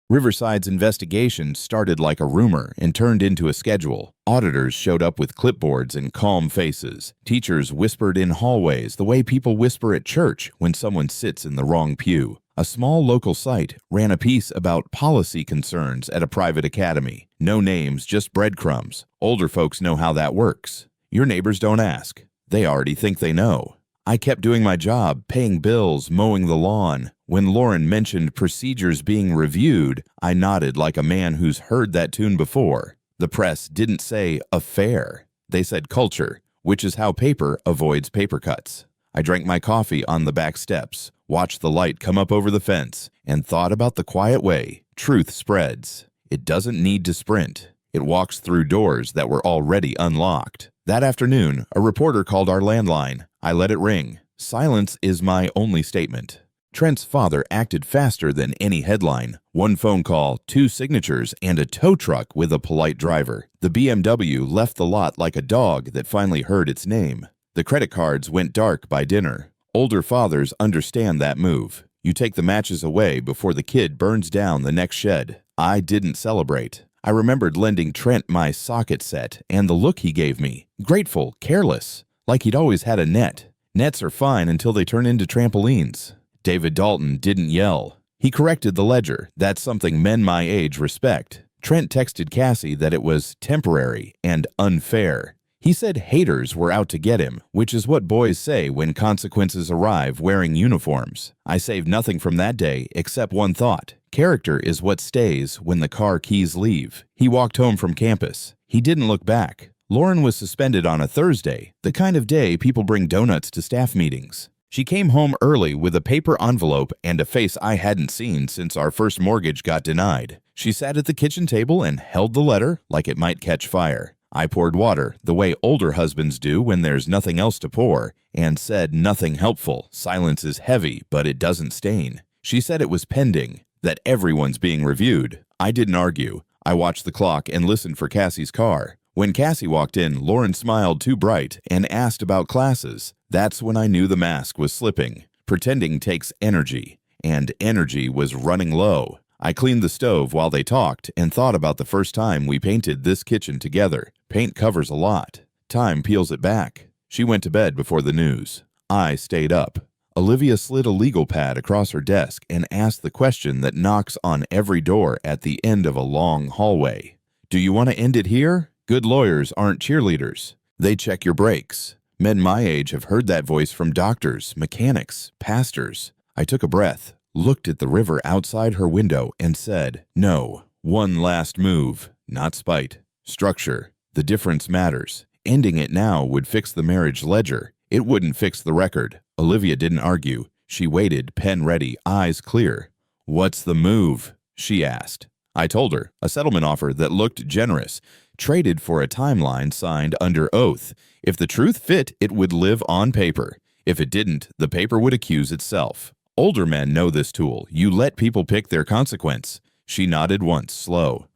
Riverside's investigation started like a rumor and turned into a schedule. Auditors showed up with clipboards and calm faces. Teachers whispered in hallways the way people whisper at church when someone sits in the wrong pew. A small local site ran a piece about policy concerns at a private academy. No names, just breadcrumbs. Older folks know how that works. Your neighbors don't ask. They already think they know. I kept doing my job, paying bills, mowing the lawn. When Lauren mentioned procedures being reviewed, I nodded like a man who's heard that tune before. The press didn't say affair. They said culture, which is how paper avoids paper cuts. I drank my coffee on the back steps, watched the light come up over the fence, and thought about the quiet way truth spreads. It doesn't need to sprint. It walks through doors that were already unlocked. That afternoon, a reporter called our landline. I let it ring. Silence is my only statement. Trent's father acted faster than any headline. One phone call, 2 signatures, and a tow truck with a polite driver. The BMW left the lot like a dog that finally heard its name. The credit cards went dark by dinner. Older fathers understand that move. You take the matches away before the kid burns down the next shed. I didn't celebrate. I remembered lending Trent my socket set and the look he gave me. Grateful, careless, like he'd always had a net. Nets are fine until they turn into trampolines. David Dalton didn't yell. He corrected the ledger. That's something men my age respect. Trent texted Cassie that it was temporary and unfair. He said haters were out to get him, which is what boys say when consequences arrive wearing uniforms. I saved nothing from that day except one thought. Character is what stays when the car keys leave. He walked home from campus. He didn't look back. Lauren was suspended on a Thursday, the kind of day people bring donuts to staff meetings. She came home early with a paper envelope and a face I hadn't seen since our first mortgage got denied. She sat at the kitchen table and held the letter like it might catch fire. I poured water, the way older husbands do when there's nothing else to pour, and said nothing helpful. Silence is heavy, but it doesn't stain. She said it was pending, that everyone's being reviewed. I didn't argue. I watched the clock and listened for Cassie's car. When Cassie walked in, Lauren smiled too bright and asked about classes. That's when I knew the mask was slipping. Pretending takes energy, and energy was running low. I cleaned the stove while they talked and thought about the first time we painted this kitchen together. Paint covers a lot. Time peels it back. She went to bed before the news. I stayed up. Olivia slid a legal pad across her desk and asked the question that knocks on every door at the end of a long hallway. Do you want to end it here? Good lawyers aren't cheerleaders. They check your brakes. Men my age have heard that voice from doctors, mechanics, pastors. I took a breath, looked at the river outside her window, and said, no, one last move, not spite. Structure. The difference matters. Ending it now would fix the marriage ledger. It wouldn't fix the record. Olivia didn't argue. She waited, pen ready, eyes clear. What's the move? She asked. I told her, a settlement offer that looked generous, traded for a timeline signed under oath. If the truth fit, it would live on paper. If it didn't, the paper would accuse itself. Older men know this tool. You let people pick their consequence. She nodded once, slow.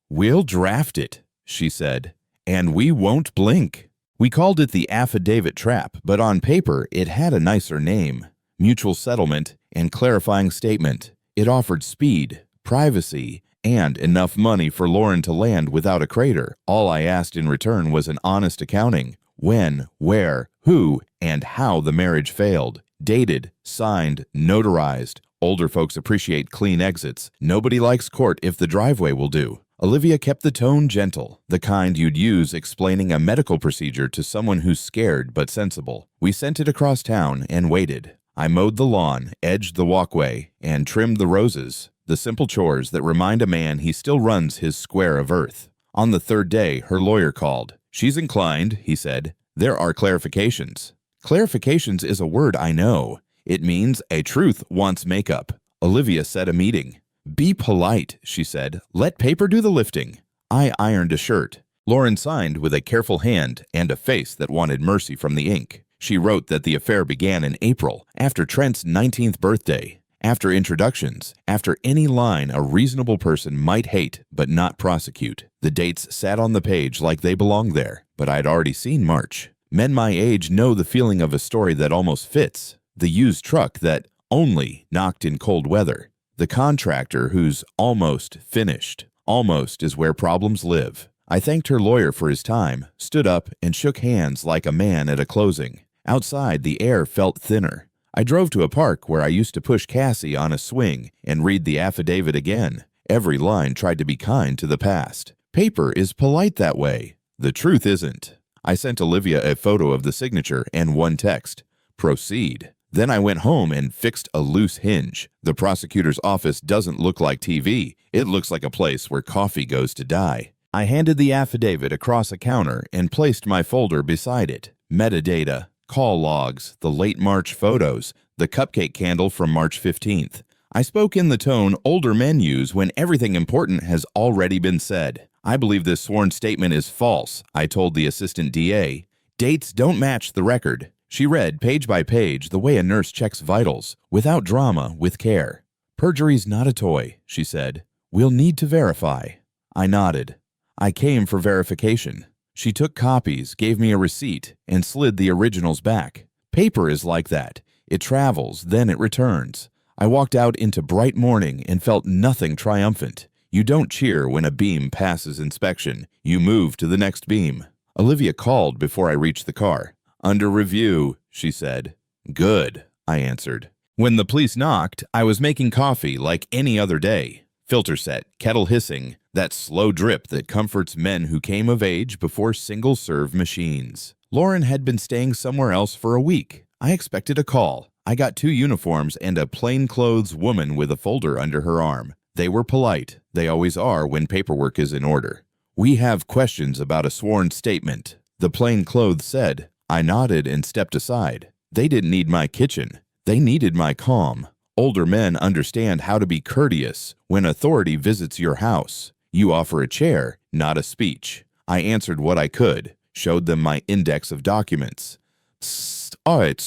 We'll draft it, she said, and we won't blink. We called it the affidavit trap, but on paper it had a nicer name. Mutual settlement and clarifying statement. It offered speed, privacy, and enough money for Lauren to land without a crater. All I asked in return was an honest accounting. When, where, who, and how the marriage failed. Dated, signed, notarized. Older folks appreciate clean exits. Nobody likes court if the driveway will do. Olivia kept the tone gentle, the kind you'd use explaining a medical procedure to someone who's scared but sensible. We sent it across town and waited. I mowed the lawn, edged the walkway, and trimmed the roses. The simple chores that remind a man he still runs his square of earth. On the third day, her lawyer called. She's inclined, he said. There are clarifications. Clarifications is a word I know. It means a truth wants makeup. Olivia set a meeting. Be polite, she said. Let paper do the lifting. I ironed a shirt. Lauren signed with a careful hand and a face that wanted mercy from the ink. She wrote that the affair began in April, after Trent's 19th birthday. After introductions, after any line a reasonable person might hate but not prosecute. The dates sat on the page like they belonged there, but I'd already seen March. Men my age know the feeling of a story that almost fits. The used truck that only knocked in cold weather. The contractor who's almost finished. Almost is where problems live. I thanked her lawyer for his time, stood up, and shook hands like a man at a closing. Outside, the air felt thinner. I drove to a park where I used to push Cassie on a swing and read the affidavit again. Every line tried to be kind to the past. Paper is polite that way. The truth isn't. I sent Olivia a photo of the signature and one text. Proceed. Then I went home and fixed a loose hinge. The prosecutor's office doesn't look like TV. It looks like a place where coffee goes to die. I handed the affidavit across a counter and placed my folder beside it. Metadata, call logs, the late March photos, the cupcake candle from March 15th. I spoke in the tone older men use when everything important has already been said. I believe this sworn statement is false, I told the assistant DA. Dates don't match the record. She read page by page the way a nurse checks vitals, without drama, with care. Perjury's not a toy, she said. We'll need to verify. I nodded. I came for verification. She took copies, gave me a receipt, and slid the originals back. Paper is like that. It travels, then it returns. I walked out into bright morning and felt nothing triumphant. You don't cheer when a beam passes inspection. You move to the next beam. Olivia called before I reached the car. Under review, she said. Good, I answered. When the police knocked, I was making coffee like any other day. Filter set, kettle hissing, that slow drip that comforts men who came of age before single-serve machines. Lauren had been staying somewhere else for a week. I expected a call. I got 2 uniforms and a plainclothes woman with a folder under her arm. They were polite. They always are when paperwork is in order. We have questions about a sworn statement, the plainclothes said. I nodded and stepped aside. They didn't need my kitchen. They needed my calm. Older men understand how to be courteous when authority visits your house. You offer a chair, not a speech. I answered what I could, showed them my index of documents. Alright,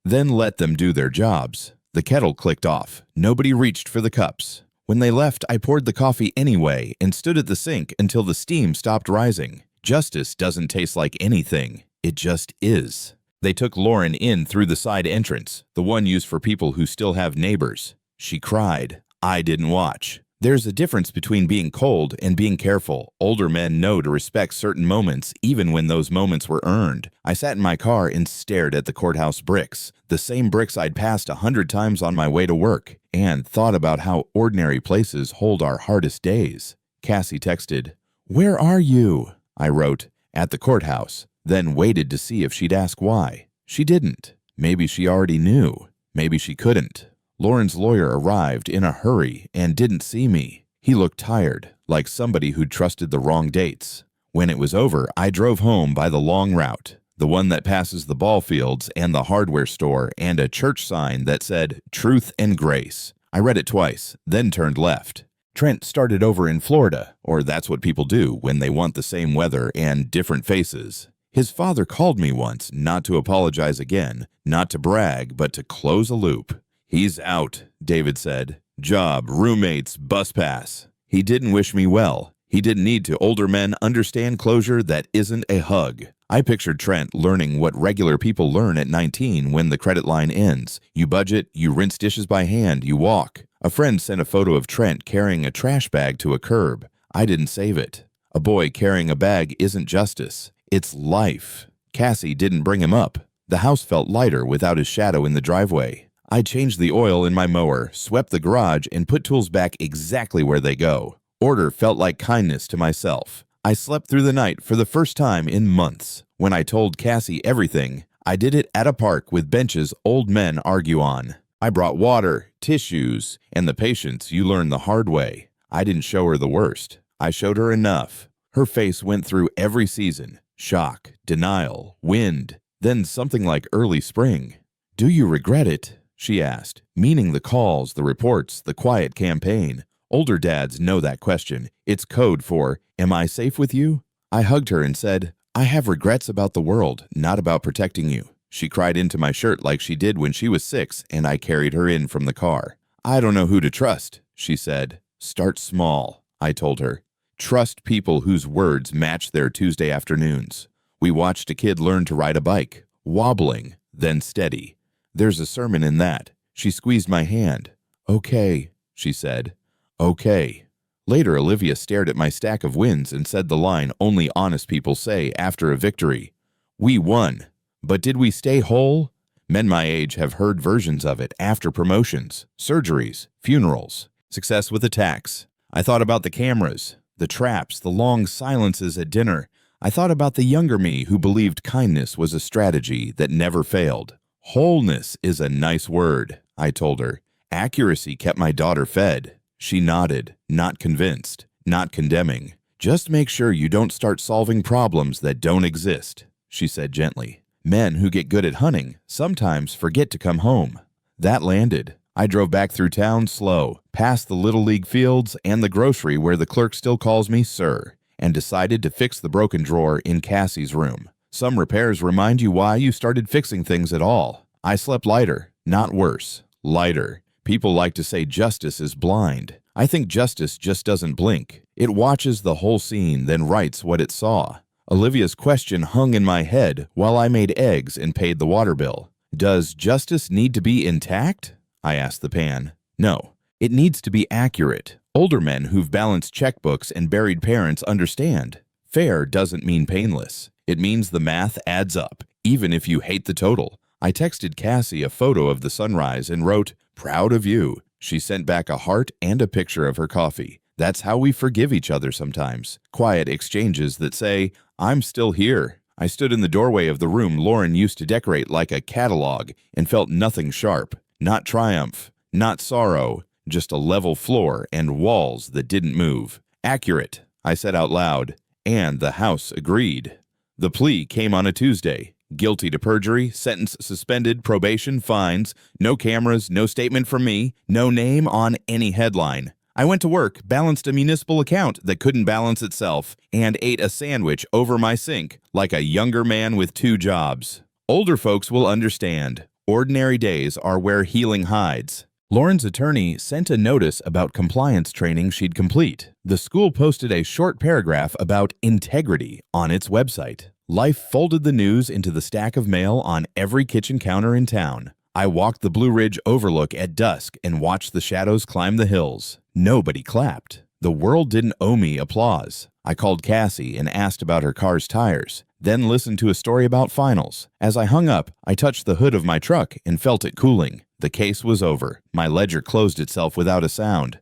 then let them do their jobs. The kettle clicked off. Nobody reached for the cups. When they left, I poured the coffee anyway and stood at the sink until the steam stopped rising. Justice doesn't taste like anything. It just is. They took Lauren in through the side entrance, the one used for people who still have neighbors. She cried. I didn't watch. There's a difference between being cold and being careful. Older men know to respect certain moments, even when those moments were earned. I sat in my car and stared at the courthouse bricks, the same bricks I'd passed 100 times on my way to work, and thought about how ordinary places hold our hardest days. Cassie texted, "Where are you?" I wrote, "At the courthouse," then waited to see if she'd ask why. She didn't. Maybe she already knew. Maybe she couldn't. Lauren's lawyer arrived in a hurry and didn't see me. He looked tired, like somebody who'd trusted the wrong dates. When it was over, I drove home by the long route, the one that passes the ball fields and the hardware store and a church sign that said Truth and Grace. I read it twice, then turned left. Trent started over in Florida, or that's what people do when they want the same weather and different faces. His father called me once, not to apologize again, not to brag, but to close a loop. "He's out," David said. "Job, roommates, bus pass." He didn't wish me well. He didn't need to. Older men understand closure that isn't a hug. I pictured Trent learning what regular people learn at 19 when the credit line ends. You budget, you rinse dishes by hand, you walk. A friend sent a photo of Trent carrying a trash bag to a curb. I didn't save it. A boy carrying a bag isn't justice. It's life. Cassie didn't bring him up. The house felt lighter without his shadow in the driveway. I changed the oil in my mower, swept the garage, and put tools back exactly where they go. Order felt like kindness to myself. I slept through the night for the first time in months. When I told Cassie everything, I did it at a park with benches old men argue on. I brought water, tissues, and the patience you learn the hard way. I didn't show her the worst. I showed her enough. Her face went through every season. Shock, denial, wind, then something like early spring. "Do you regret it?" she asked, meaning the calls, the reports, the quiet campaign. Older dads know that question. It's code for, "Am I safe with you?" I hugged her and said, "I have regrets about the world, not about protecting you." She cried into my shirt like she did when she was 6, and I carried her in from the car. "I don't know who to trust," she said. "Start small," I told her. Trust people whose words match their Tuesday afternoons. We watched a kid learn to ride a bike, wobbling, then steady. There's a sermon in that. She squeezed my hand. "Okay," she said. "Okay." Later, Olivia stared at my stack of wins and said the line only honest people say after a victory. We won. But did we stay whole? Men my age have heard versions of it after promotions, surgeries, funerals, success with attacks. I thought about the cameras, the traps, the long silences at dinner. I thought about the younger me who believed kindness was a strategy that never failed. Wholeness is a nice word, I told her. Accuracy kept my daughter fed. She nodded, not convinced, not condemning. "Just make sure you don't start solving problems that don't exist," she said gently. Men who get good at hunting sometimes forget to come home. That landed. I drove back through town slow, past the Little League fields and the grocery where the clerk still calls me sir, and decided to fix the broken drawer in Cassie's room. Some repairs remind you why you started fixing things at all. I slept lighter, not worse. Lighter. People like to say justice is blind. I think justice just doesn't blink. It watches the whole scene, then writes what it saw. Olivia's question hung in my head while I made eggs and paid the water bill. Does justice need to be intact? I asked the pan. No, it needs to be accurate. Older men who've balanced checkbooks and buried parents understand. Fair doesn't mean painless. It means the math adds up, even if you hate the total. I texted Cassie a photo of the sunrise and wrote, "Proud of you." She sent back a heart and a picture of her coffee. That's how we forgive each other sometimes. Quiet exchanges that say, "I'm still here." I stood in the doorway of the room Lauren used to decorate like a catalog and felt nothing sharp. Not triumph, not sorrow, just a level floor and walls that didn't move. "Accurate," I said out loud, and the house agreed. The plea came on a Tuesday. Guilty to perjury, sentence suspended, probation, fines, no cameras, no statement from me, no name on any headline. I went to work, balanced a municipal account that couldn't balance itself, and ate a sandwich over my sink like a younger man with 2 jobs. Older folks will understand. Ordinary days are where healing hides. Lauren's attorney sent a notice about compliance training she'd complete. The school posted a short paragraph about integrity on its website. Life folded the news into the stack of mail on every kitchen counter in town. I walked the Blue Ridge overlook at dusk and watched the shadows climb the hills. Nobody clapped. The world didn't owe me applause. I called Cassie and asked about her car's tires, then listened to a story about finals. As I hung up, I touched the hood of my truck and felt it cooling. The case was over. My ledger closed itself without a sound.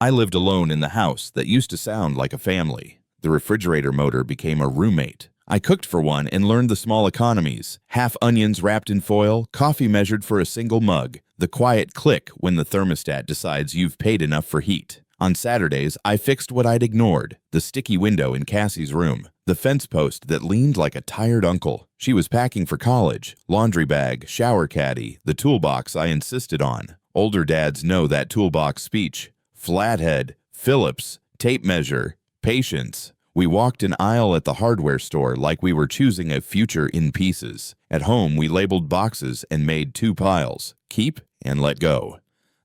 I lived alone in the house that used to sound like a family. The refrigerator motor became a roommate. I cooked for one and learned the small economies. Half onions wrapped in foil, coffee measured for a single mug, the quiet click when the thermostat decides you've paid enough for heat. On Saturdays, I fixed what I'd ignored, the sticky window in Cassie's room, the fence post that leaned like a tired uncle. She was packing for college, laundry bag, shower caddy, the toolbox I insisted on. Older dads know that toolbox speech. Flathead, Phillips, tape measure, patience. We walked an aisle at the hardware store like we were choosing a future in pieces. At home, we labeled boxes and made 2 piles, keep and let go.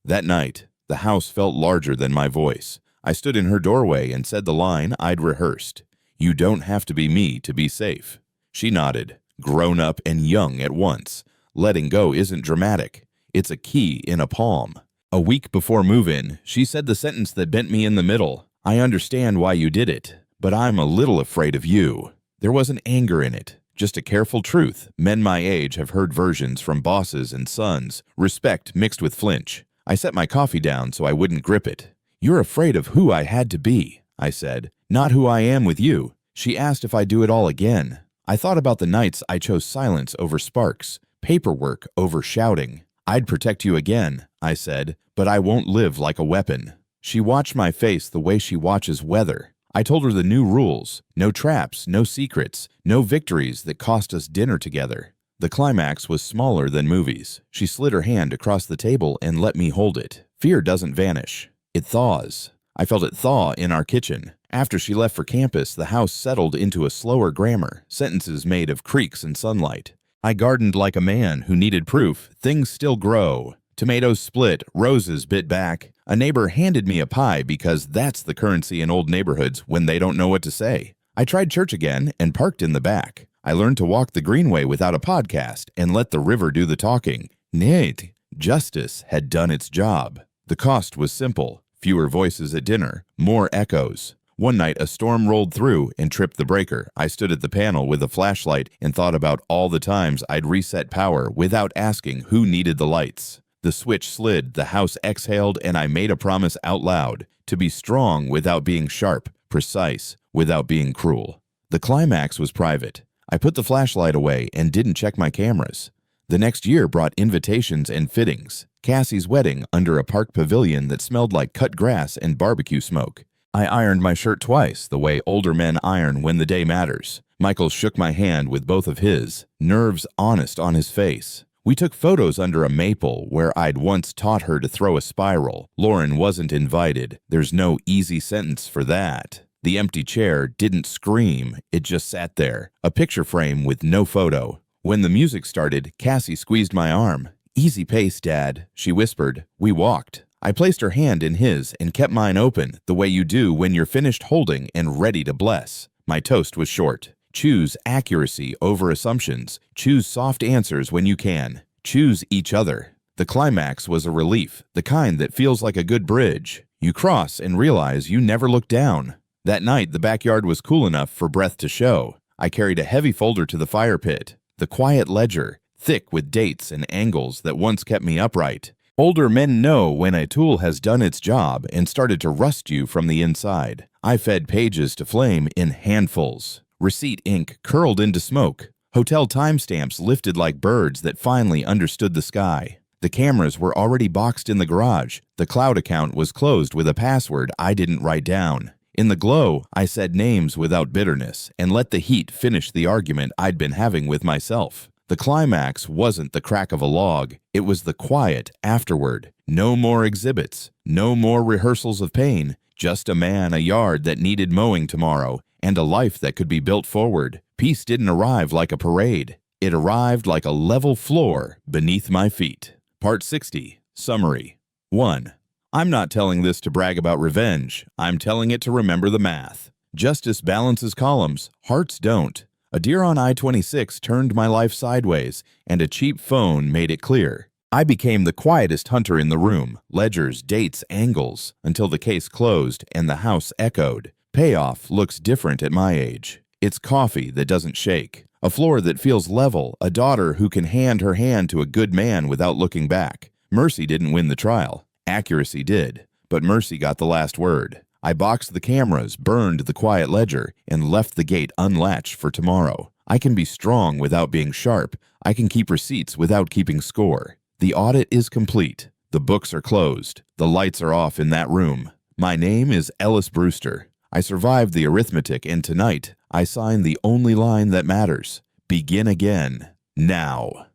That night, the house felt larger than my voice. I stood in her doorway and said the line I'd rehearsed. "You don't have to be me to be safe." She nodded, grown up and young at once. Letting go isn't dramatic. It's a key in a palm. A week before move-in, she said the sentence that bent me in the middle. "I understand why you did it, but I'm a little afraid of you." There wasn't anger in it, just a careful truth. Men my age have heard versions from bosses and sons, respect mixed with flinch. I set my coffee down so I wouldn't grip it. "You're afraid of who I had to be," I said, "not who I am with you." She asked if I'd do it all again. I thought about the nights I chose silence over sparks, paperwork over shouting. "I'd protect you again," I said, "but I won't live like a weapon." She watched my face the way she watches weather. I told her the new rules: no traps, no secrets, no victories that cost us dinner together. The climax was smaller than movies. She slid her hand across the table and let me hold it. Fear doesn't vanish. It thaws. I felt it thaw in our kitchen. After she left for campus, the house settled into a slower grammar, sentences made of creaks and sunlight. I gardened like a man who needed proof. Things still grow. Tomatoes split, roses bit back. A neighbor handed me a pie because that's the currency in old neighborhoods when they don't know what to say. I tried church again and parked in the back. I learned to walk the greenway without a podcast and let the river do the talking. Nate, justice had done its job. The cost was simple: fewer voices at dinner, more echoes. One night, a storm rolled through and tripped the breaker. I stood at the panel with a flashlight and thought about all the times I'd reset power without asking who needed the lights. The switch slid, the house exhaled, and I made a promise out loud: to be strong without being sharp, precise without being cruel. The climax was private. I put the flashlight away and didn't check my cameras. The next year brought invitations and fittings. Cassie's wedding under a park pavilion that smelled like cut grass and barbecue smoke. I ironed my shirt twice, the way older men iron when the day matters. Michael shook my hand with both of his, nerves honest on his face. We took photos under a maple where I'd once taught her to throw a spiral. Lauren wasn't invited. There's no easy sentence for that. The empty chair didn't scream, it just sat there, a picture frame with no photo. When the music started, Cassie squeezed my arm. "Easy pace, Dad," she whispered. We walked. I placed her hand in his and kept mine open, the way you do when you're finished holding and ready to bless. My toast was short. Choose accuracy over assumptions. Choose soft answers when you can. Choose each other. The climax was a relief, the kind that feels like a good bridge. You cross and realize you never looked down. That night, the backyard was cool enough for breath to show. I carried a heavy folder to the fire pit. The quiet ledger, thick with dates and angles that once kept me upright. Older men know when a tool has done its job and started to rust you from the inside. I fed pages to flame in handfuls. Receipt ink curled into smoke. Hotel timestamps lifted like birds that finally understood the sky. The cameras were already boxed in the garage. The cloud account was closed with a password I didn't write down. In the glow, I said names without bitterness and let the heat finish the argument I'd been having with myself. The climax wasn't the crack of a log, it was the quiet afterward. No more exhibits, no more rehearsals of pain, just a man, a yard that needed mowing tomorrow, and a life that could be built forward. Peace didn't arrive like a parade. It arrived like a level floor beneath my feet. Part 60. Summary. 1. I'm not telling this to brag about revenge. I'm telling it to remember the math. Justice balances columns, hearts don't. A deer on I-26 turned my life sideways, and a cheap phone made it clear. I became the quietest hunter in the room, ledgers, dates, angles, until the case closed and the house echoed. Payoff looks different at my age. It's coffee that doesn't shake, a floor that feels level, a daughter who can hand her hand to a good man without looking back. Mercy didn't win the trial. Accuracy did, but mercy got the last word. I boxed the cameras, burned the quiet ledger, and left the gate unlatched for tomorrow. I can be strong without being sharp. I can keep receipts without keeping score. The audit is complete. The books are closed. The lights are off in that room. My name is Ellis Brewster. I survived the arithmetic, and tonight I sign the only line that matters. Begin again. Now.